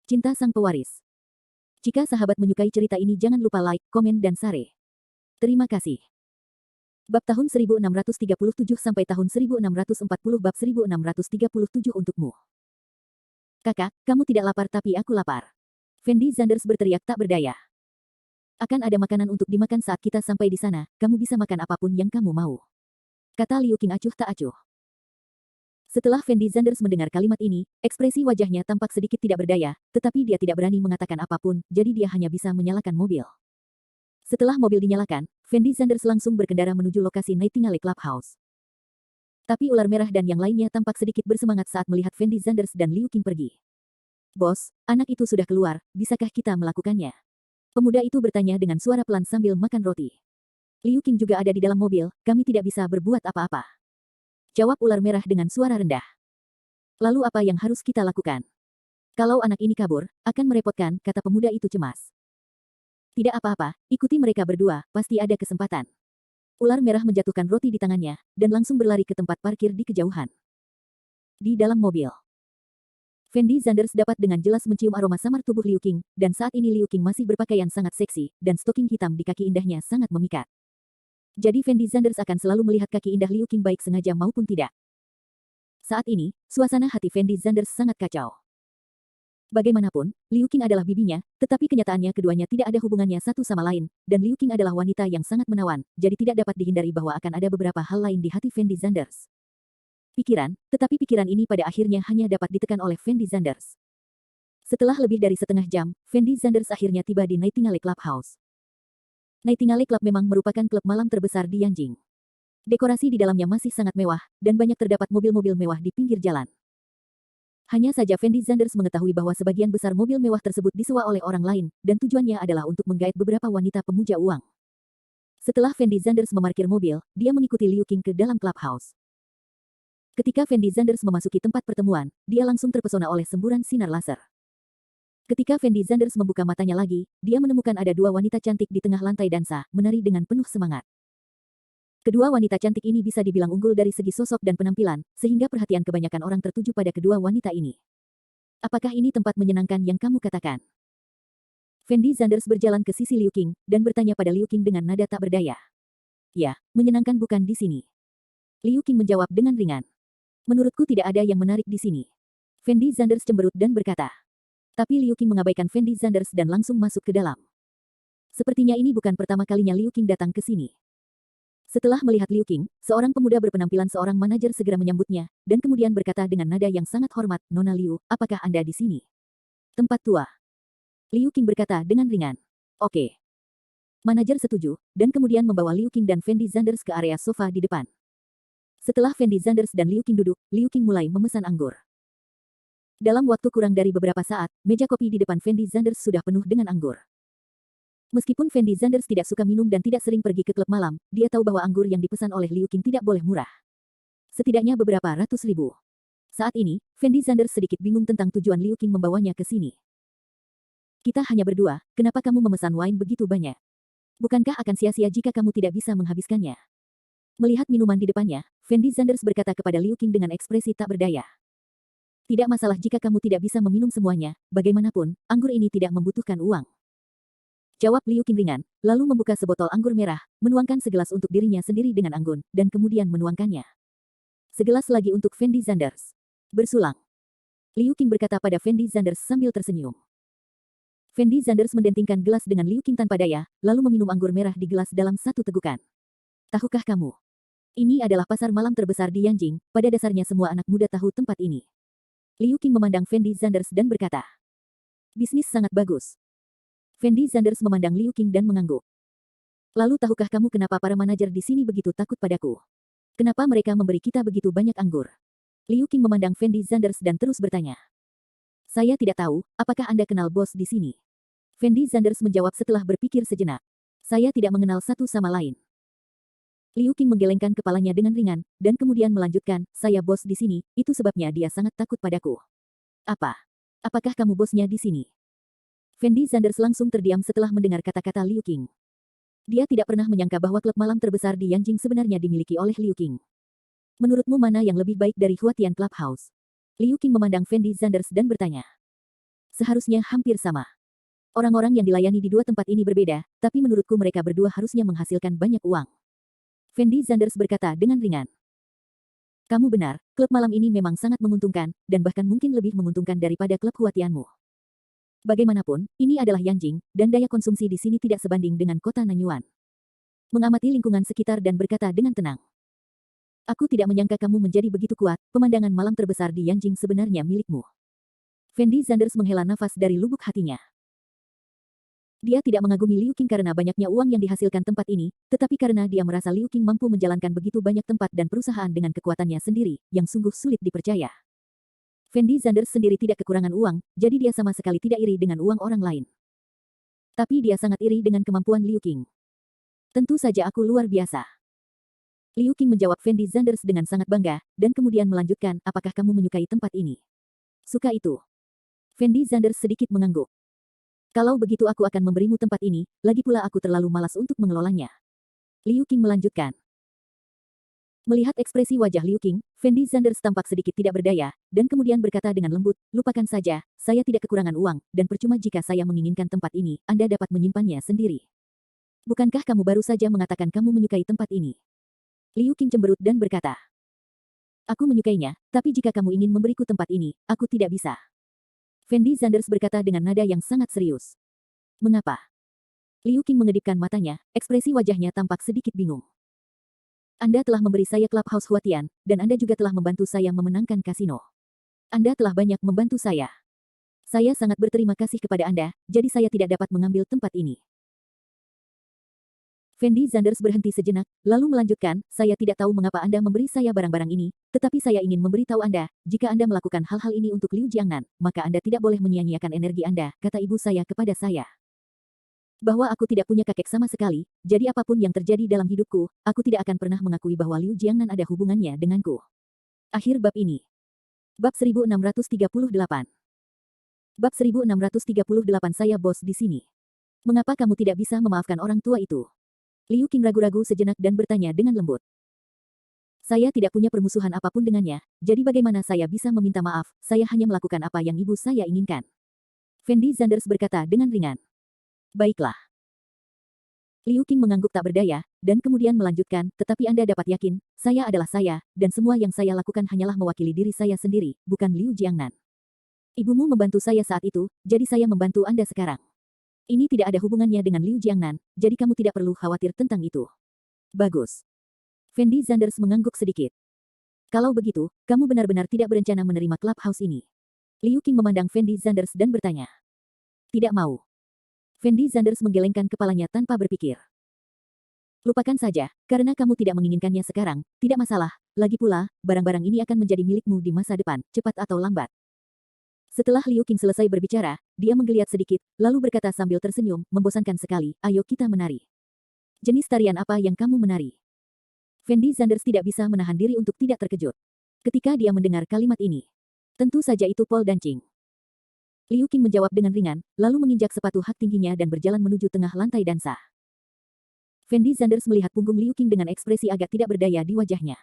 Cinta Sang Pewaris. Jika sahabat menyukai cerita ini jangan lupa like, komen dan share. Terima kasih. Bab tahun 1637 sampai tahun 1640 bab 1637 untukmu. Kakak, kamu tidak lapar tapi aku lapar. Fendi Zanders berteriak tak berdaya. Akan ada makanan untuk dimakan saat kita sampai di sana, kamu bisa makan apapun yang kamu mau. Kata Liu Qing acuh tak acuh. Setelah Fendi Zanders mendengar kalimat ini, ekspresi wajahnya tampak sedikit tidak berdaya, tetapi dia tidak berani mengatakan apapun, jadi dia hanya bisa menyalakan mobil. Setelah mobil dinyalakan, Fendi Zanders langsung berkendara menuju lokasi Nightingale Clubhouse. Tapi ular merah dan yang lainnya tampak sedikit bersemangat saat melihat Fendi Zanders dan Liu Qing pergi. Bos, anak itu sudah keluar, bisakah kita melakukannya? Pemuda itu bertanya dengan suara pelan sambil makan roti. Liu Qing juga ada di dalam mobil, kami tidak bisa berbuat apa-apa. Jawab ular merah dengan suara rendah. Lalu apa yang harus kita lakukan? Kalau anak ini kabur, akan merepotkan, kata pemuda itu cemas. Tidak apa-apa, ikuti mereka berdua, pasti ada kesempatan. Ular merah menjatuhkan roti di tangannya, dan langsung berlari ke tempat parkir di kejauhan. Di dalam mobil, Fendi Zanders dapat dengan jelas mencium aroma samar tubuh Liu Qing, dan saat ini Liu Qing masih berpakaian sangat seksi, dan stoking hitam di kaki indahnya sangat memikat. Jadi Fendi Zanders akan selalu melihat kaki indah Liu Qing baik sengaja maupun tidak. Saat ini, suasana hati Fendi Zanders sangat kacau. Bagaimanapun, Liu Qing adalah bibinya, tetapi kenyataannya keduanya tidak ada hubungannya satu sama lain, dan Liu Qing adalah wanita yang sangat menawan, jadi tidak dapat dihindari bahwa akan ada beberapa hal lain di hati Fendi Zanders. Tetapi pikiran ini pada akhirnya hanya dapat ditekan oleh Fendi Zanders. Setelah lebih dari setengah jam, Fendi Zanders akhirnya tiba di Nightingale Clubhouse. Nightingale Club memang merupakan klub malam terbesar di Yanjing. Dekorasi di dalamnya masih sangat mewah, dan banyak terdapat mobil-mobil mewah di pinggir jalan. Hanya saja Fendi Zanders mengetahui bahwa sebagian besar mobil mewah tersebut disewa oleh orang lain, dan tujuannya adalah untuk menggait beberapa wanita pemuja uang. Setelah Fendi Zanders memarkir mobil, dia mengikuti Liu Qing ke dalam clubhouse. Ketika Fendi Zanders memasuki tempat pertemuan, dia langsung terpesona oleh semburan sinar laser. Ketika Fendi Zanders membuka matanya lagi, dia menemukan ada dua wanita cantik di tengah lantai dansa, menari dengan penuh semangat. Kedua wanita cantik ini bisa dibilang unggul dari segi sosok dan penampilan, sehingga perhatian kebanyakan orang tertuju pada kedua wanita ini. Apakah ini tempat menyenangkan yang kamu katakan? Fendi Zanders berjalan ke sisi Liu Qing, dan bertanya pada Liu Qing dengan nada tak berdaya. Ya, menyenangkan bukan di sini. Liu Qing menjawab dengan ringan. Menurutku tidak ada yang menarik di sini. Fendi Zanders cemberut dan berkata. Tapi Liu Qing mengabaikan Fendi Zanders dan langsung masuk ke dalam. Sepertinya ini bukan pertama kalinya Liu Qing datang ke sini. Setelah melihat Liu Qing, seorang pemuda berpenampilan seorang manajer segera menyambutnya, dan kemudian berkata dengan nada yang sangat hormat, Nona Liu, apakah Anda di sini? Tempat tua. Liu Qing berkata dengan ringan. Oke. Manajer setuju, dan kemudian membawa Liu Qing dan Fendi Zanders ke area sofa di depan. Setelah Fendi Zanders dan Liu Qing duduk, Liu Qing mulai memesan anggur. Dalam waktu kurang dari beberapa saat, meja kopi di depan Fendi Zanders sudah penuh dengan anggur. Meskipun Fendi Zanders tidak suka minum dan tidak sering pergi ke klub malam, dia tahu bahwa anggur yang dipesan oleh Liu Qing tidak boleh murah. Setidaknya beberapa ratus ribu. Saat ini, Fendi Zanders sedikit bingung tentang tujuan Liu Qing membawanya ke sini. Kita hanya berdua, kenapa kamu memesan wine begitu banyak? Bukankah akan sia-sia jika kamu tidak bisa menghabiskannya? Melihat minuman di depannya, Fendi Zanders berkata kepada Liu Qing dengan ekspresi tak berdaya. Tidak masalah jika kamu tidak bisa meminum semuanya, bagaimanapun, anggur ini tidak membutuhkan uang. Jawab Liu Qing ringan, lalu membuka sebotol anggur merah, menuangkan segelas untuk dirinya sendiri dengan anggun, dan kemudian menuangkannya. Segelas lagi untuk Fendi Zanders. Bersulang. Liu Qing berkata pada Fendi Zanders sambil tersenyum. Fendi Zanders mendentingkan gelas dengan Liu Qing tanpa daya, lalu meminum anggur merah di gelas dalam satu tegukan. Tahukah kamu? Ini adalah pasar malam terbesar di Yanjing, pada dasarnya semua anak muda tahu tempat ini. Liu Qing memandang Fendi Zanders dan berkata. Bisnis sangat bagus. Fendi Zanders memandang Liu Qing dan mengangguk. Lalu tahukah kamu kenapa para manajer di sini begitu takut padaku? Kenapa mereka memberi kita begitu banyak anggur? Liu Qing memandang Fendi Zanders dan terus bertanya. Saya tidak tahu, apakah Anda kenal bos di sini? Fendi Zanders menjawab setelah berpikir sejenak. Saya tidak mengenal satu sama lain. Liu Qing menggelengkan kepalanya dengan ringan, dan kemudian melanjutkan, saya bos di sini, itu sebabnya dia sangat takut padaku. Apa? Apakah kamu bosnya di sini? Fendi Zanders langsung terdiam setelah mendengar kata-kata Liu Qing. Dia tidak pernah menyangka bahwa klub malam terbesar di Yanjing sebenarnya dimiliki oleh Liu Qing. Menurutmu mana yang lebih baik dari Huatian Clubhouse? Liu Qing memandang Fendi Zanders dan bertanya. seharusnya hampir sama. Orang-orang yang dilayani di dua tempat ini berbeda, tapi menurutku mereka berdua harusnya menghasilkan banyak uang. Fendi Zanders berkata dengan ringan. Kamu benar, klub malam ini memang sangat menguntungkan, dan bahkan mungkin lebih menguntungkan daripada klub Huatianmu. Bagaimanapun, ini adalah Yanjing, dan daya konsumsi di sini tidak sebanding dengan kota Nanyuan. Mengamati lingkungan sekitar dan berkata dengan tenang. Aku tidak menyangka kamu menjadi begitu kuat, pemandangan malam terbesar di Yanjing sebenarnya milikmu. Fendi Zanders menghela nafas dari lubuk hatinya. Dia tidak mengagumi Liu Qing karena banyaknya uang yang dihasilkan tempat ini, tetapi karena dia merasa Liu Qing mampu menjalankan begitu banyak tempat dan perusahaan dengan kekuatannya sendiri, yang sungguh sulit dipercaya. Fendi Zanders sendiri tidak kekurangan uang, jadi dia sama sekali tidak iri dengan uang orang lain. Tapi dia sangat iri dengan kemampuan Liu Qing. Tentu saja aku luar biasa. Liu Qing menjawab Fendi Zanders dengan sangat bangga, dan kemudian melanjutkan, apakah kamu menyukai tempat ini? Suka itu. Fendi Zanders sedikit mengangguk. Kalau begitu aku akan memberimu tempat ini, lagi pula aku terlalu malas untuk mengelolanya. Liu Qing melanjutkan. Melihat ekspresi wajah Liu Qing, Fendi Zanders tampak sedikit tidak berdaya, dan kemudian berkata dengan lembut, lupakan saja, saya tidak kekurangan uang, dan percuma jika saya menginginkan tempat ini, Anda dapat menyimpannya sendiri. Bukankah kamu baru saja mengatakan kamu menyukai tempat ini? Liu Qing cemberut dan berkata. Aku menyukainya, tapi jika kamu ingin memberiku tempat ini, aku tidak bisa. Fendi Zanders berkata dengan nada yang sangat serius. Mengapa? Liu Qing mengedipkan matanya, ekspresi wajahnya tampak sedikit bingung. Anda telah memberi saya Clubhouse Huatian, dan Anda juga telah membantu saya memenangkan kasino. Anda telah banyak membantu saya. Saya sangat berterima kasih kepada Anda, jadi saya tidak dapat mengambil tempat ini. Fendi Zanders berhenti sejenak, lalu melanjutkan, saya tidak tahu mengapa Anda memberi saya barang-barang ini, tetapi saya ingin memberitahu Anda, jika Anda melakukan hal-hal ini untuk Liu Jiangnan, maka Anda tidak boleh menyia-nyiakan energi Anda, kata ibu saya kepada saya. Bahwa aku tidak punya kakek sama sekali, jadi apapun yang terjadi dalam hidupku, aku tidak akan pernah mengakui bahwa Liu Jiangnan ada hubungannya denganku. Akhir bab ini. Bab 1638. Bab 1638 saya bos di sini. Mengapa kamu tidak bisa memaafkan orang tua itu? Liu Qing ragu-ragu sejenak dan bertanya dengan lembut. Saya tidak punya permusuhan apapun dengannya, jadi bagaimana saya bisa meminta maaf, saya hanya melakukan apa yang ibu saya inginkan. Fendi Zanders berkata dengan ringan. Baiklah. Liu Qing mengangguk tak berdaya, dan kemudian melanjutkan, tetapi Anda dapat yakin, saya adalah saya, dan semua yang saya lakukan hanyalah mewakili diri saya sendiri, bukan Liu Jiangnan. Ibumu membantu saya saat itu, jadi saya membantu Anda sekarang. Ini tidak ada hubungannya dengan Liu Jiangnan, jadi kamu tidak perlu khawatir tentang itu. Bagus. Fendi Zanders mengangguk sedikit. Kalau begitu, kamu benar-benar tidak berencana menerima Clubhouse ini. Liu Qing memandang Fendi Zanders dan bertanya. Tidak mau. Fendi Zanders menggelengkan kepalanya tanpa berpikir. Lupakan saja, karena kamu tidak menginginkannya sekarang, tidak masalah, lagi pula, barang-barang ini akan menjadi milikmu di masa depan, cepat atau lambat. Setelah Liu Qing selesai berbicara, dia menggeliat sedikit, lalu berkata sambil tersenyum, membosankan sekali, ayo kita menari. Jenis tarian apa yang kamu menari? Fendi Zanders tidak bisa menahan diri untuk tidak terkejut. Ketika dia mendengar kalimat ini. Tentu saja itu pole dancing. Liu Qing menjawab dengan ringan, lalu menginjak sepatu hak tingginya dan berjalan menuju tengah lantai dansa. Fendi Zanders melihat punggung Liu Qing dengan ekspresi agak tidak berdaya di wajahnya.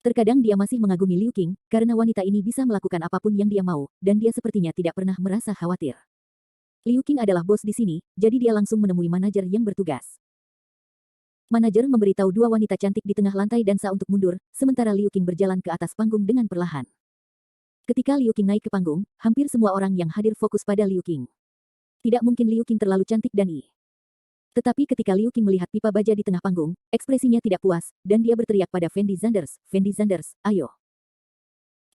Terkadang dia masih mengagumi Liu Qing, karena wanita ini bisa melakukan apapun yang dia mau, dan dia sepertinya tidak pernah merasa khawatir. Liu Qing adalah bos di sini, jadi dia langsung menemui manajer yang bertugas. Manajer memberitahu dua wanita cantik di tengah lantai dansa untuk mundur, sementara Liu Qing berjalan ke atas panggung dengan perlahan. Ketika Liu Qing naik ke panggung, hampir semua orang yang hadir fokus pada Liu Qing. Tidak mungkin Liu Qing terlalu cantik dan Tetapi ketika Liu Qing melihat pipa baja di tengah panggung, ekspresinya tidak puas, dan dia berteriak pada Fendi Zanders, ayo.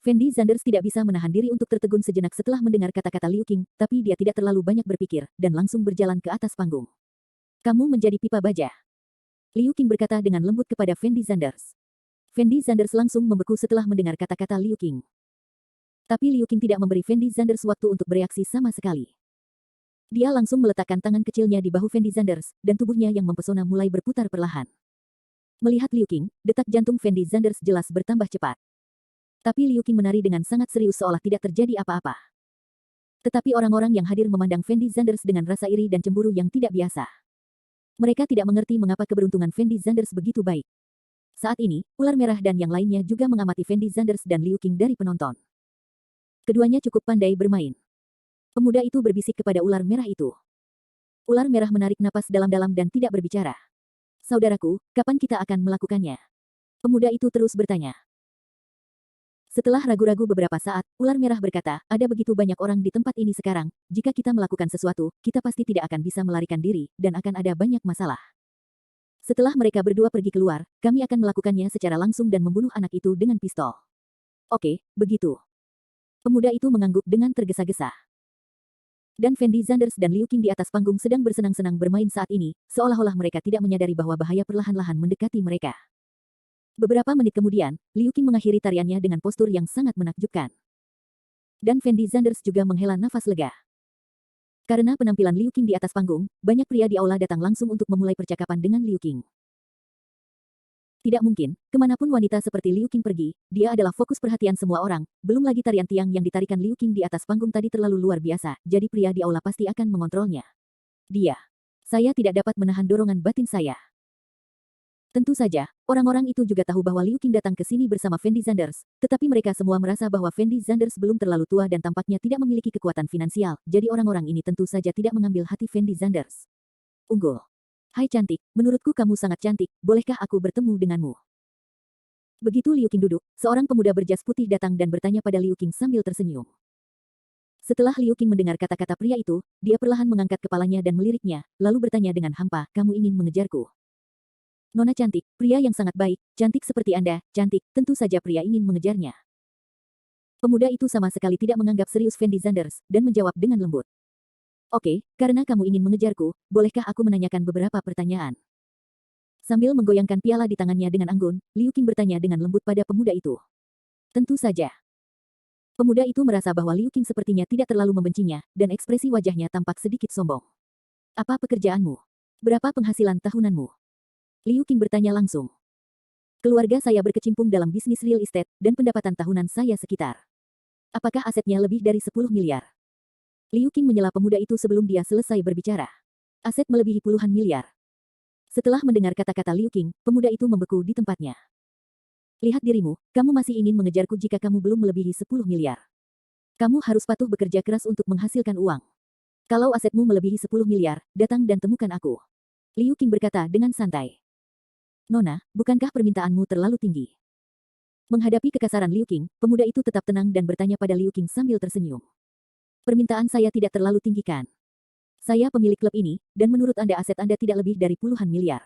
Fendi Zanders tidak bisa menahan diri untuk tertegun sejenak setelah mendengar kata-kata Liu Qing, tapi dia tidak terlalu banyak berpikir, dan langsung berjalan ke atas panggung. Kamu menjadi pipa baja. Liu Qing berkata dengan lembut kepada Fendi Zanders. Fendi Zanders langsung membeku setelah mendengar kata-kata Liu Qing. Tapi Liu Qing tidak memberi Fendi Zanders waktu untuk bereaksi sama sekali. Dia langsung meletakkan tangan kecilnya di bahu Fendi Zanders, dan tubuhnya yang mempesona mulai berputar perlahan. Melihat Liu Qing, detak jantung Fendi Zanders jelas bertambah cepat. Tapi Liu Qing menari dengan sangat serius seolah tidak terjadi apa-apa. Tetapi orang-orang yang hadir memandang Fendi Zanders dengan rasa iri dan cemburu yang tidak biasa. Mereka tidak mengerti mengapa keberuntungan Fendi Zanders begitu baik. Saat ini, ular merah dan yang lainnya juga mengamati Fendi Zanders dan Liu Qing dari penonton. Keduanya cukup pandai bermain. Pemuda itu berbisik kepada ular merah itu. Ular merah menarik napas dalam-dalam dan tidak berbicara. Saudaraku, kapan kita akan melakukannya? Pemuda itu terus bertanya. Setelah ragu-ragu beberapa saat, ular merah berkata, ada begitu banyak orang di tempat ini sekarang, jika kita melakukan sesuatu, kita pasti tidak akan bisa melarikan diri, dan akan ada banyak masalah. Setelah mereka berdua pergi keluar, kami akan melakukannya secara langsung dan membunuh anak itu dengan pistol. Oke, begitu. Pemuda itu mengangguk dengan tergesa-gesa. Dan Fendi Zanders dan Liu Qing di atas panggung sedang bersenang-senang bermain saat ini, seolah-olah mereka tidak menyadari bahwa bahaya perlahan-lahan mendekati mereka. Beberapa menit kemudian, Liu Qing mengakhiri tariannya dengan postur yang sangat menakjubkan. Dan Fendi Zanders juga menghela nafas lega. Karena penampilan Liu Qing di atas panggung, banyak pria di aula datang langsung untuk memulai percakapan dengan Liu Qing. Tidak mungkin, kemanapun wanita seperti Liu Qing pergi, dia adalah fokus perhatian semua orang, belum lagi tarian tiang yang ditarikan Liu Qing di atas panggung tadi terlalu luar biasa, jadi pria di aula pasti akan mengontrolnya. Saya tidak dapat menahan dorongan batin saya. Tentu saja, orang-orang itu juga tahu bahwa Liu Qing datang ke sini bersama Fendi Zanders, tetapi mereka semua merasa bahwa Fendi Zanders belum terlalu tua dan tampaknya tidak memiliki kekuatan finansial, jadi orang-orang ini tentu saja tidak mengambil hati Fendi Zanders. Unggul. Hai cantik, menurutku kamu sangat cantik, bolehkah aku bertemu denganmu? Begitu Liu Qing duduk, seorang pemuda berjas putih datang dan bertanya pada Liu Qing sambil tersenyum. Setelah Liu Qing mendengar kata-kata pria itu, dia perlahan mengangkat kepalanya dan meliriknya, lalu bertanya dengan hampa, kamu ingin mengejarku? Nona cantik, pria yang sangat baik, cantik seperti Anda, cantik, tentu saja pria ingin mengejarnya. Pemuda itu sama sekali tidak menganggap serius Fendi Zanders, dan menjawab dengan lembut. Oke, karena kamu ingin mengejarku, bolehkah aku menanyakan beberapa pertanyaan? Sambil menggoyangkan piala di tangannya dengan anggun, Liu Qing bertanya dengan lembut pada pemuda itu. Tentu saja. Pemuda itu merasa bahwa Liu Qing sepertinya tidak terlalu membencinya, dan ekspresi wajahnya tampak sedikit sombong. Apa pekerjaanmu? Berapa penghasilan tahunanmu? Liu Qing bertanya langsung. Keluarga saya berkecimpung dalam bisnis real estate, dan pendapatan tahunan saya sekitar. Apakah asetnya lebih dari 10 miliar? Liu Qing menyela pemuda itu sebelum dia selesai berbicara. Aset melebihi puluhan miliar. Setelah mendengar kata-kata Liu Qing, pemuda itu membeku di tempatnya. Lihat dirimu, kamu masih ingin mengejarku jika kamu belum melebihi 10 miliar. Kamu harus patuh bekerja keras untuk menghasilkan uang. Kalau asetmu melebihi 10 miliar, datang dan temukan aku. Liu Qing berkata dengan santai. Nona, bukankah permintaanmu terlalu tinggi? Menghadapi kekasaran Liu Qing, pemuda itu tetap tenang dan bertanya pada Liu Qing sambil tersenyum. Permintaan saya tidak terlalu tinggi kan? Saya pemilik klub ini, dan menurut Anda aset Anda tidak lebih dari puluhan miliar.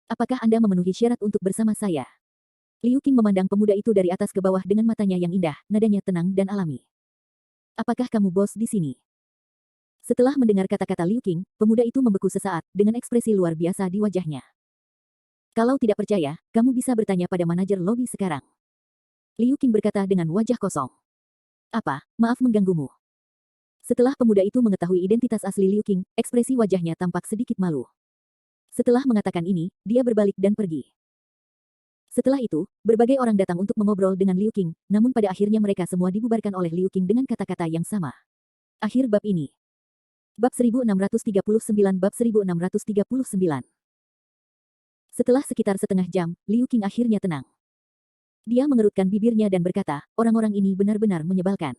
Apakah Anda memenuhi syarat untuk bersama saya? Liu Qing memandang pemuda itu dari atas ke bawah dengan matanya yang indah, nadanya tenang dan alami. Apakah kamu bos di sini? Setelah mendengar kata-kata Liu Qing, pemuda itu membeku sesaat, dengan ekspresi luar biasa di wajahnya. Kalau tidak percaya, kamu bisa bertanya pada manajer lobi sekarang. Liu Qing berkata dengan wajah kosong. Apa, maaf mengganggumu. Setelah pemuda itu mengetahui identitas asli Liu Qing, ekspresi wajahnya tampak sedikit malu. Setelah mengatakan ini, dia berbalik dan pergi. Setelah itu, berbagai orang datang untuk mengobrol dengan Liu Qing, namun pada akhirnya mereka semua dibubarkan oleh Liu Qing dengan kata-kata yang sama. Akhir bab ini. Bab 1639 Bab 1639. Setelah sekitar setengah jam, Liu Qing akhirnya tenang. Dia mengerutkan bibirnya dan berkata, orang-orang ini benar-benar menyebalkan.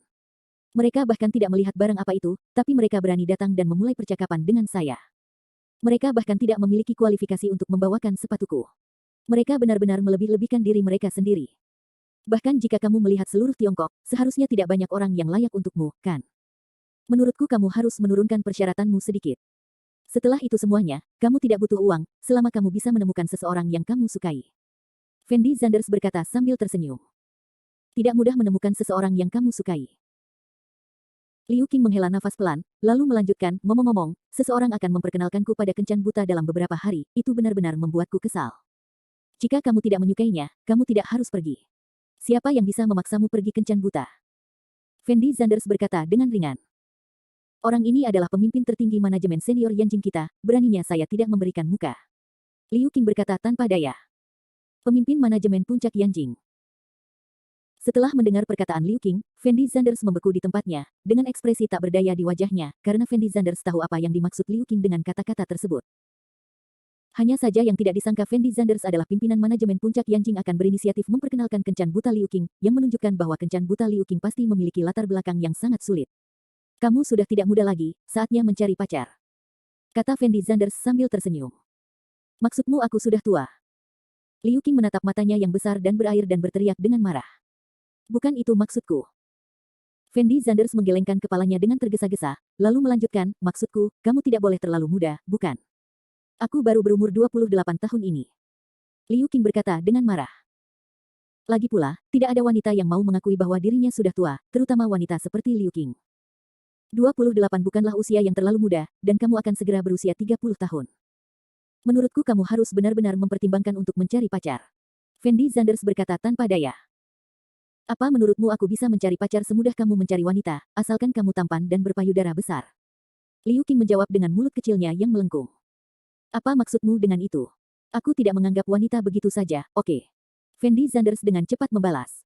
Mereka bahkan tidak melihat barang apa itu, tapi mereka berani datang dan memulai percakapan dengan saya. Mereka bahkan tidak memiliki kualifikasi untuk membawakan sepatuku. Mereka benar-benar melebih-lebihkan diri mereka sendiri. Bahkan jika kamu melihat seluruh Tiongkok, seharusnya tidak banyak orang yang layak untukmu, kan? Menurutku kamu harus menurunkan persyaratanmu sedikit. Setelah itu semuanya, kamu tidak butuh uang, selama kamu bisa menemukan seseorang yang kamu sukai. Fendi Zanders berkata sambil tersenyum. Tidak mudah menemukan seseorang yang kamu sukai. Liu Qing menghela nafas pelan, lalu melanjutkan, ngomong-ngomong, seseorang akan memperkenalkanku pada kencan buta dalam beberapa hari, itu benar-benar membuatku kesal. Jika kamu tidak menyukainya, kamu tidak harus pergi. Siapa yang bisa memaksamu pergi kencan buta? Fendi Zanders berkata dengan ringan. Orang ini adalah pemimpin tertinggi manajemen senior Yanjing kita, beraninya saya tidak memberikan muka. Liu Qing berkata tanpa daya. Pemimpin manajemen puncak Yanjing. Setelah mendengar perkataan Liu Qing, Fendi Zanders membeku di tempatnya, dengan ekspresi tak berdaya di wajahnya, karena Fendi Zanders tahu apa yang dimaksud Liu Qing dengan kata-kata tersebut. Hanya saja yang tidak disangka Fendi Zanders adalah pimpinan manajemen puncak Yanjing akan berinisiatif memperkenalkan kencan buta Liu Qing, yang menunjukkan bahwa kencan buta Liu Qing pasti memiliki latar belakang yang sangat sulit. Kamu sudah tidak muda lagi, saatnya mencari pacar. Kata Fendi Zanders sambil tersenyum. Maksudmu aku sudah tua? Liu Qing menatap matanya yang besar dan berair dan berteriak dengan marah. Bukan itu maksudku. Fendi Zanders menggelengkan kepalanya dengan tergesa-gesa, lalu melanjutkan, maksudku, kamu tidak boleh terlalu muda, bukan? Aku baru berumur 28 tahun ini. Liu Qing berkata dengan marah. Lagi pula, tidak ada wanita yang mau mengakui bahwa dirinya sudah tua, terutama wanita seperti Liu Qing. 28 bukanlah usia yang terlalu muda, dan kamu akan segera berusia 30 tahun. Menurutku kamu harus benar-benar mempertimbangkan untuk mencari pacar. Fendi Zanders berkata tanpa daya. Apa menurutmu aku bisa mencari pacar semudah kamu mencari wanita, asalkan kamu tampan dan berpayudara besar? Liu Qing menjawab dengan mulut kecilnya yang melengkung. Apa maksudmu dengan itu? Aku tidak menganggap wanita begitu saja, oke. Fendi Zanders dengan cepat membalas.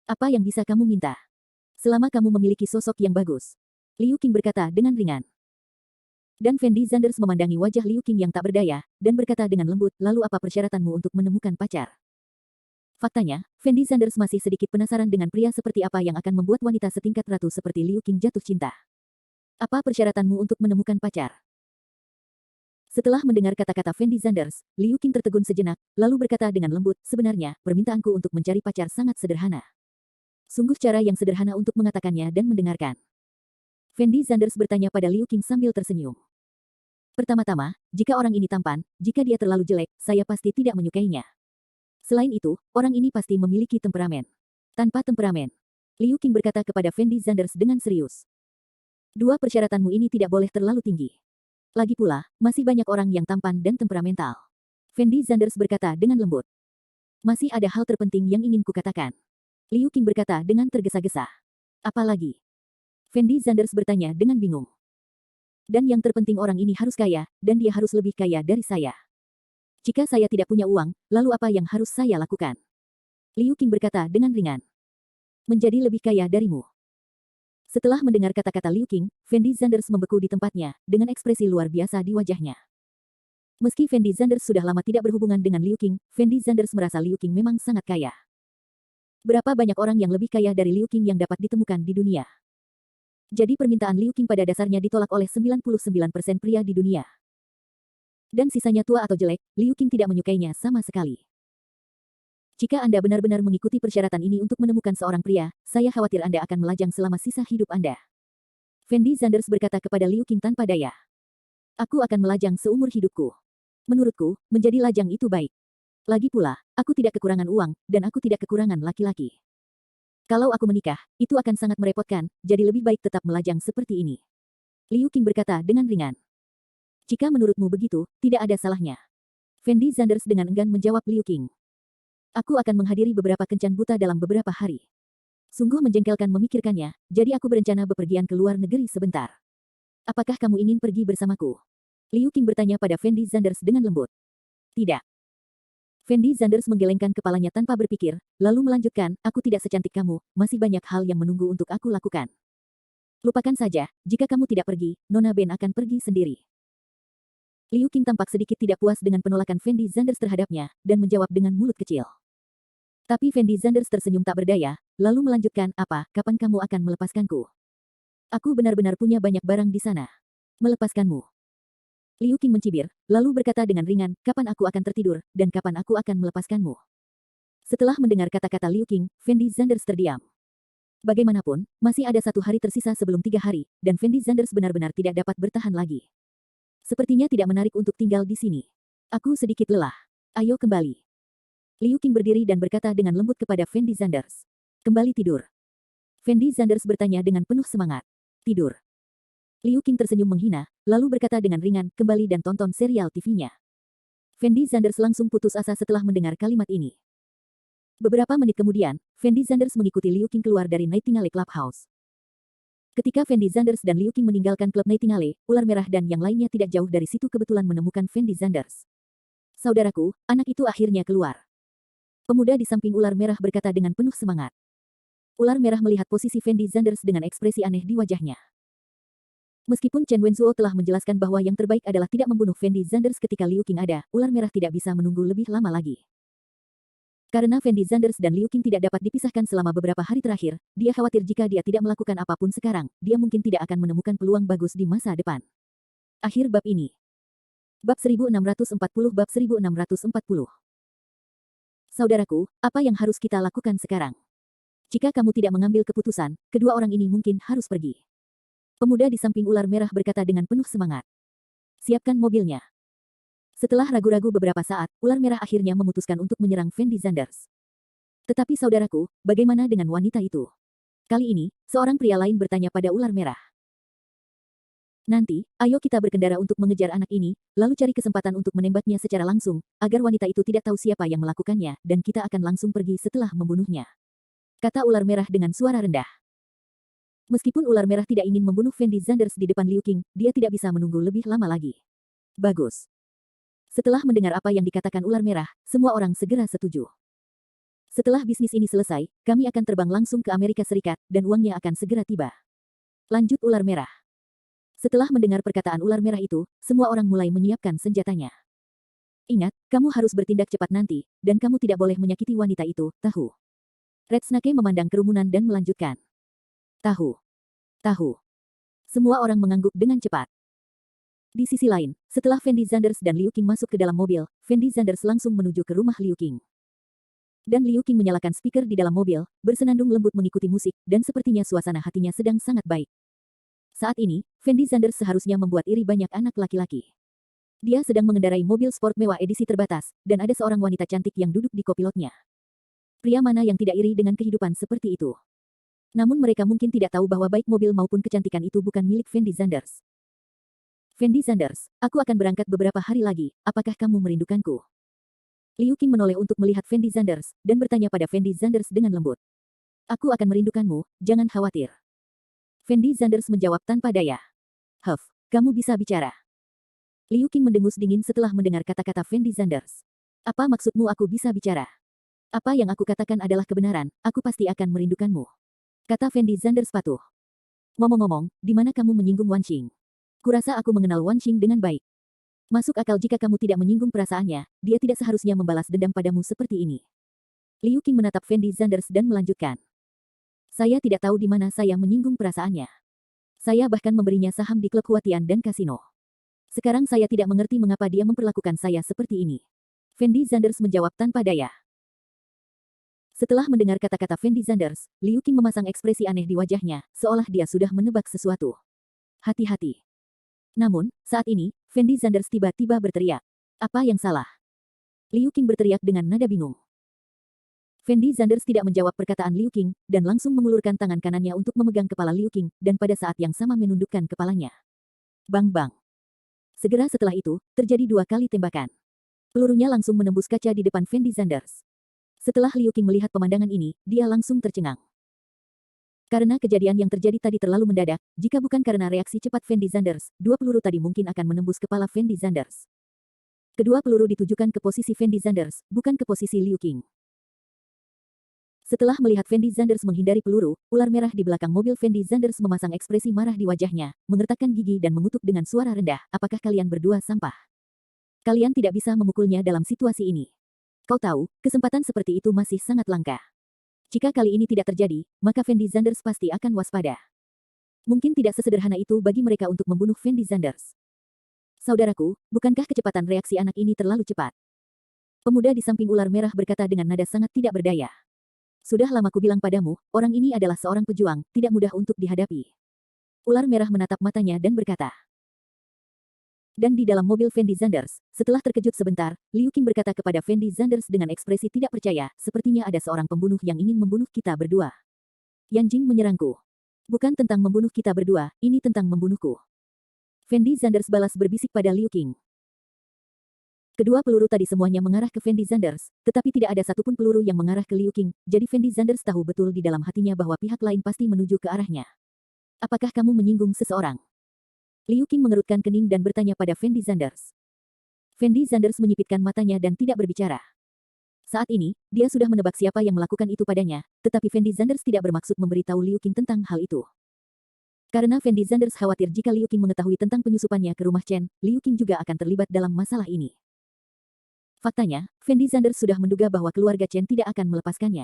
Apa yang bisa kamu minta? Selama kamu memiliki sosok yang bagus. Liu Qing berkata dengan ringan. Dan Fendi Zanders memandangi wajah Liu Qing yang tak berdaya, dan berkata dengan lembut, lalu apa persyaratanmu untuk menemukan pacar? Faktanya, Fendi Zanders masih sedikit penasaran dengan pria seperti apa yang akan membuat wanita setingkat ratu seperti Liu Qing jatuh cinta. Apa persyaratanmu untuk menemukan pacar? Setelah mendengar kata-kata Fendi Zanders, Liu Qing tertegun sejenak, lalu berkata dengan lembut, sebenarnya, permintaanku untuk mencari pacar sangat sederhana. Sungguh cara yang sederhana untuk mengatakannya dan mendengarkan. Fendi Zanders bertanya pada Liu Qing sambil tersenyum. Pertama-tama, jika orang ini tampan, jika dia terlalu jelek, saya pasti tidak menyukainya. Selain itu, orang ini pasti memiliki temperamen. Tanpa temperamen, Liu Qing berkata kepada Fendi Zanders dengan serius. Dua persyaratanmu ini tidak boleh terlalu tinggi. Lagi pula, masih banyak orang yang tampan dan temperamental. Fendi Zanders berkata dengan lembut. Masih ada hal terpenting yang ingin kukatakan. Liu Qing berkata dengan tergesa-gesa. Apalagi? Fendi Zanders bertanya dengan bingung. Dan yang terpenting orang ini harus kaya, dan dia harus lebih kaya dari saya. Jika saya tidak punya uang, lalu apa yang harus saya lakukan? Liu Qing berkata dengan ringan. Menjadi lebih kaya darimu. Setelah mendengar kata-kata Liu Qing, Fendi Zanders membeku di tempatnya, dengan ekspresi luar biasa di wajahnya. Meski Fendi Zanders sudah lama tidak berhubungan dengan Liu Qing, Fendi Zanders merasa Liu Qing memang sangat kaya. Berapa banyak orang yang lebih kaya dari Liu Qing yang dapat ditemukan di dunia? Jadi permintaan Liu Qing pada dasarnya ditolak oleh 99% pria di dunia. Dan sisanya tua atau jelek, Liu Qing tidak menyukainya sama sekali. Jika Anda benar-benar mengikuti persyaratan ini untuk menemukan seorang pria, saya khawatir Anda akan melajang selama sisa hidup Anda. Fendi Zanders berkata kepada Liu Qing tanpa daya. Aku akan melajang seumur hidupku. Menurutku, menjadi lajang itu baik. Lagi pula, aku tidak kekurangan uang, dan aku tidak kekurangan laki-laki. Kalau aku menikah, itu akan sangat merepotkan, jadi lebih baik tetap melajang seperti ini. Liu Qing berkata dengan ringan. Jika menurutmu begitu, tidak ada salahnya. Fendi Zanders dengan enggan menjawab Liu Qing. Aku akan menghadiri beberapa kencan buta dalam beberapa hari. Sungguh menjengkelkan memikirkannya, jadi aku berencana bepergian ke luar negeri sebentar. Apakah kamu ingin pergi bersamaku? Liu Qing bertanya pada Fendi Zanders dengan lembut. Tidak. Fendi Zanders menggelengkan kepalanya tanpa berpikir, lalu melanjutkan, aku tidak secantik kamu, masih banyak hal yang menunggu untuk aku lakukan. Lupakan saja, jika kamu tidak pergi, Nona Ben akan pergi sendiri. Liu Qing tampak sedikit tidak puas dengan penolakan Fendi Zanders terhadapnya, dan menjawab dengan mulut kecil. Tapi Fendi Zanders tersenyum tak berdaya, lalu melanjutkan, apa, kapan kamu akan melepaskanku? Aku benar-benar punya banyak barang di sana. Melepaskanmu. Liu Qing mencibir, lalu berkata dengan ringan, kapan aku akan tertidur, dan kapan aku akan melepaskanmu. Setelah mendengar kata-kata Liu Qing, Fendi Zanders terdiam. Bagaimanapun, masih ada 1 hari tersisa sebelum 3 hari, dan Fendi Zanders benar-benar tidak dapat bertahan lagi. Sepertinya tidak menarik untuk tinggal di sini. Aku sedikit lelah. Ayo kembali. Liu Qing berdiri dan berkata dengan lembut kepada Fendi Zanders. Kembali tidur. Fendi Zanders bertanya dengan penuh semangat. Tidur. Liu Qing tersenyum menghina, lalu berkata dengan ringan, kembali dan tonton serial TV-nya. Fendi Zanders langsung putus asa setelah mendengar kalimat ini. Beberapa menit kemudian, Fendi Zanders mengikuti Liu Qing keluar dari Nightingale Clubhouse. Ketika Fendi Zanders dan Liu Qing meninggalkan klub Nightingale, ular merah dan yang lainnya tidak jauh dari situ kebetulan menemukan Fendi Zanders. Saudaraku, anak itu akhirnya keluar. Pemuda di samping ular merah berkata dengan penuh semangat. Ular merah melihat posisi Fendi Zanders dengan ekspresi aneh di wajahnya. Meskipun Chen Wenzuo telah menjelaskan bahwa yang terbaik adalah tidak membunuh Fendi Zanders ketika Liu Qing ada, ular merah tidak bisa menunggu lebih lama lagi. Karena Fendi Zanders dan Liu Qing tidak dapat dipisahkan selama beberapa hari terakhir, dia khawatir jika dia tidak melakukan apapun sekarang, dia mungkin tidak akan menemukan peluang bagus di masa depan. Akhir bab ini. Bab 1640 Bab 1640. Saudaraku, apa yang harus kita lakukan sekarang? Jika kamu tidak mengambil keputusan, kedua orang ini mungkin harus pergi. Pemuda di samping ular merah berkata dengan penuh semangat. Siapkan mobilnya. Setelah ragu-ragu beberapa saat, ular merah akhirnya memutuskan untuk menyerang Fendi Zanders. Tetapi saudaraku, bagaimana dengan wanita itu? Kali ini, seorang pria lain bertanya pada ular merah. Nanti, ayo kita berkendara untuk mengejar anak ini, lalu cari kesempatan untuk menembaknya secara langsung, agar wanita itu tidak tahu siapa yang melakukannya, dan kita akan langsung pergi setelah membunuhnya. Kata ular merah dengan suara rendah. Meskipun ular merah tidak ingin membunuh Fendi Zanders di depan Liu Qing, dia tidak bisa menunggu lebih lama lagi. Bagus. Setelah mendengar apa yang dikatakan ular merah, semua orang segera setuju. Setelah bisnis ini selesai, kami akan terbang langsung ke Amerika Serikat, dan uangnya akan segera tiba. Lanjut ular merah. Setelah mendengar perkataan ular merah itu, semua orang mulai menyiapkan senjatanya. Ingat, kamu harus bertindak cepat nanti, dan kamu tidak boleh menyakiti wanita itu, tahu? Red Snake memandang kerumunan dan melanjutkan. Tahu. Tahu. Semua orang mengangguk dengan cepat. Di sisi lain, setelah Fendi Zanders dan Liu Qing masuk ke dalam mobil, Fendi Zanders langsung menuju ke rumah Liu Qing. Dan Liu Qing menyalakan speaker di dalam mobil, bersenandung lembut mengikuti musik, dan sepertinya suasana hatinya sedang sangat baik. Saat ini, Fendi Zanders seharusnya membuat iri banyak anak laki-laki. Dia sedang mengendarai mobil sport mewah edisi terbatas, dan ada seorang wanita cantik yang duduk di kopilotnya. Pria mana yang tidak iri dengan kehidupan seperti itu? Namun mereka mungkin tidak tahu bahwa baik mobil maupun kecantikan itu bukan milik Fendi Zanders. Fendi Zanders, aku akan berangkat beberapa hari lagi, apakah kamu merindukanku? Liu Qing menoleh untuk melihat Fendi Zanders, dan bertanya pada Fendi Zanders dengan lembut. Aku akan merindukanmu, jangan khawatir. Fendi Zanders menjawab tanpa daya. Huff, kamu bisa bicara. Liu Qing mendengus dingin setelah mendengar kata-kata Fendi Zanders. Apa maksudmu aku bisa bicara? Apa yang aku katakan adalah kebenaran, aku pasti akan merindukanmu. Kata Fendi Zanders patuh. Ngomong-ngomong, di mana kamu menyinggung Wan Xing? Kurasa aku mengenal Wan Xing dengan baik. Masuk akal jika kamu tidak menyinggung perasaannya, dia tidak seharusnya membalas dendam padamu seperti ini. Liu Qing menatap Fendi Zanders dan melanjutkan. Saya tidak tahu di mana saya menyinggung perasaannya. Saya bahkan memberinya saham di klub Huatian dan kasino. Sekarang saya tidak mengerti mengapa dia memperlakukan saya seperti ini. Fendi Zanders menjawab tanpa daya. Setelah mendengar kata-kata Fendi Zanders, Liu Qing memasang ekspresi aneh di wajahnya, seolah dia sudah menebak sesuatu. Hati-hati. Namun, saat ini, Fendi Zanders tiba-tiba berteriak. Apa yang salah? Liu Qing berteriak dengan nada bingung. Fendi Zanders tidak menjawab perkataan Liu Qing, dan langsung mengulurkan tangan kanannya untuk memegang kepala Liu Qing, dan pada saat yang sama menundukkan kepalanya. Bang-bang. Segera setelah itu, terjadi 2 kali tembakan. Pelurunya langsung menembus kaca di depan Fendi Zanders. Setelah Liu Qing melihat pemandangan ini, dia langsung tercengang. Karena kejadian yang terjadi tadi terlalu mendadak, jika bukan karena reaksi cepat Fendi Zanders, 2 peluru tadi mungkin akan menembus kepala Fendi Zanders. Kedua peluru ditujukan ke posisi Fendi Zanders, bukan ke posisi Liu Qing. Setelah melihat Fendi Zanders menghindari peluru, ular merah di belakang mobil Fendi Zanders memasang ekspresi marah di wajahnya, mengertakkan gigi dan mengutuk dengan suara rendah, apakah kalian berdua sampah? Kalian tidak bisa memukulnya dalam situasi ini. Kau tahu, kesempatan seperti itu masih sangat langka. Jika kali ini tidak terjadi, maka Fendi Zanders pasti akan waspada. Mungkin tidak sesederhana itu bagi mereka untuk membunuh Fendi Zanders. Saudaraku, bukankah kecepatan reaksi anak ini terlalu cepat? Pemuda di samping ular merah berkata dengan nada sangat tidak berdaya. Sudah lama ku bilang padamu, orang ini adalah seorang pejuang, tidak mudah untuk dihadapi. Ular merah menatap matanya dan berkata. Dan di dalam mobil Fendi Zanders, setelah terkejut sebentar, Liu Qing berkata kepada Fendi Zanders dengan ekspresi tidak percaya, sepertinya ada seorang pembunuh yang ingin membunuh kita berdua. Yan Jing menyerangku. Bukan tentang membunuh kita berdua, ini tentang membunuhku. Fendi Zanders balas berbisik pada Liu Qing. Kedua peluru tadi semuanya mengarah ke Fendi Zanders, tetapi tidak ada satupun peluru yang mengarah ke Liu Qing, jadi Fendi Zanders tahu betul di dalam hatinya bahwa pihak lain pasti menuju ke arahnya. Apakah kamu menyinggung seseorang? Liu Qing mengerutkan kening dan bertanya pada Fendi Zanders. Fendi Zanders menyipitkan matanya dan tidak berbicara. Saat ini, dia sudah menebak siapa yang melakukan itu padanya, tetapi Fendi Zanders tidak bermaksud memberitahu Liu Qing tentang hal itu. Karena Fendi Zanders khawatir jika Liu Qing mengetahui tentang penyusupannya ke rumah Chen, Liu Qing juga akan terlibat dalam masalah ini. Faktanya, Fendi Zanders sudah menduga bahwa keluarga Chen tidak akan melepaskannya.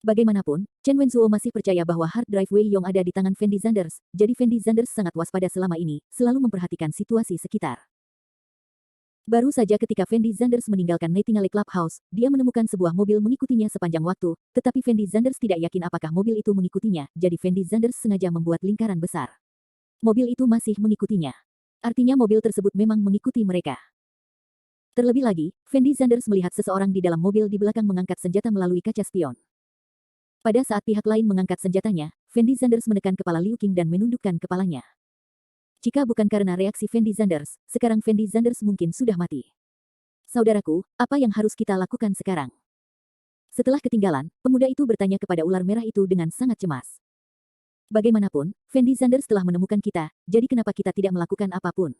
Bagaimanapun, Chen Wenzuo masih percaya bahwa hard drive Wei Yong ada di tangan Fendi Zanders, jadi Fendi Zanders sangat waspada selama ini, selalu memperhatikan situasi sekitar. Baru saja ketika Fendi Zanders meninggalkan Nightingale Clubhouse, dia menemukan sebuah mobil mengikutinya sepanjang waktu, tetapi Fendi Zanders tidak yakin apakah mobil itu mengikutinya, jadi Fendi Zanders sengaja membuat lingkaran besar. Mobil itu masih mengikutinya. Artinya mobil tersebut memang mengikuti mereka. Terlebih lagi, Fendi Zanders melihat seseorang di dalam mobil di belakang mengangkat senjata melalui kaca spion. Pada saat pihak lain mengangkat senjatanya, Fendi Zanders menekan kepala Liu Qing dan menundukkan kepalanya. Jika bukan karena reaksi Fendi Zanders, sekarang Fendi Zanders mungkin sudah mati. Saudaraku, apa yang harus kita lakukan sekarang? Setelah ketinggalan, pemuda itu bertanya kepada ular merah itu dengan sangat cemas. Bagaimanapun, Fendi Zanders telah menemukan kita, jadi kenapa kita tidak melakukan apapun?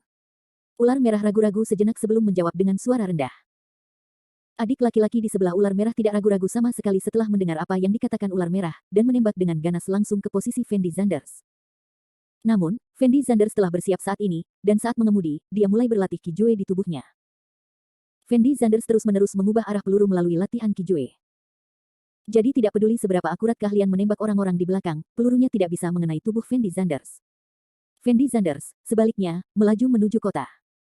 Ular merah ragu-ragu sejenak sebelum menjawab dengan suara rendah. Adik laki-laki di sebelah ular merah tidak ragu-ragu sama sekali setelah mendengar apa yang dikatakan ular merah, dan menembak dengan ganas langsung ke posisi Fendi Zanders. Namun, Fendi Zanders telah bersiap saat ini, dan saat mengemudi, dia mulai berlatih Kijue di tubuhnya. Fendi Zanders terus-menerus mengubah arah peluru melalui latihan Kijue. Jadi tidak peduli seberapa akurat keahlian menembak orang-orang di belakang, pelurunya tidak bisa mengenai tubuh Fendi Zanders. Fendi Zanders, sebaliknya, melaju menuju kota.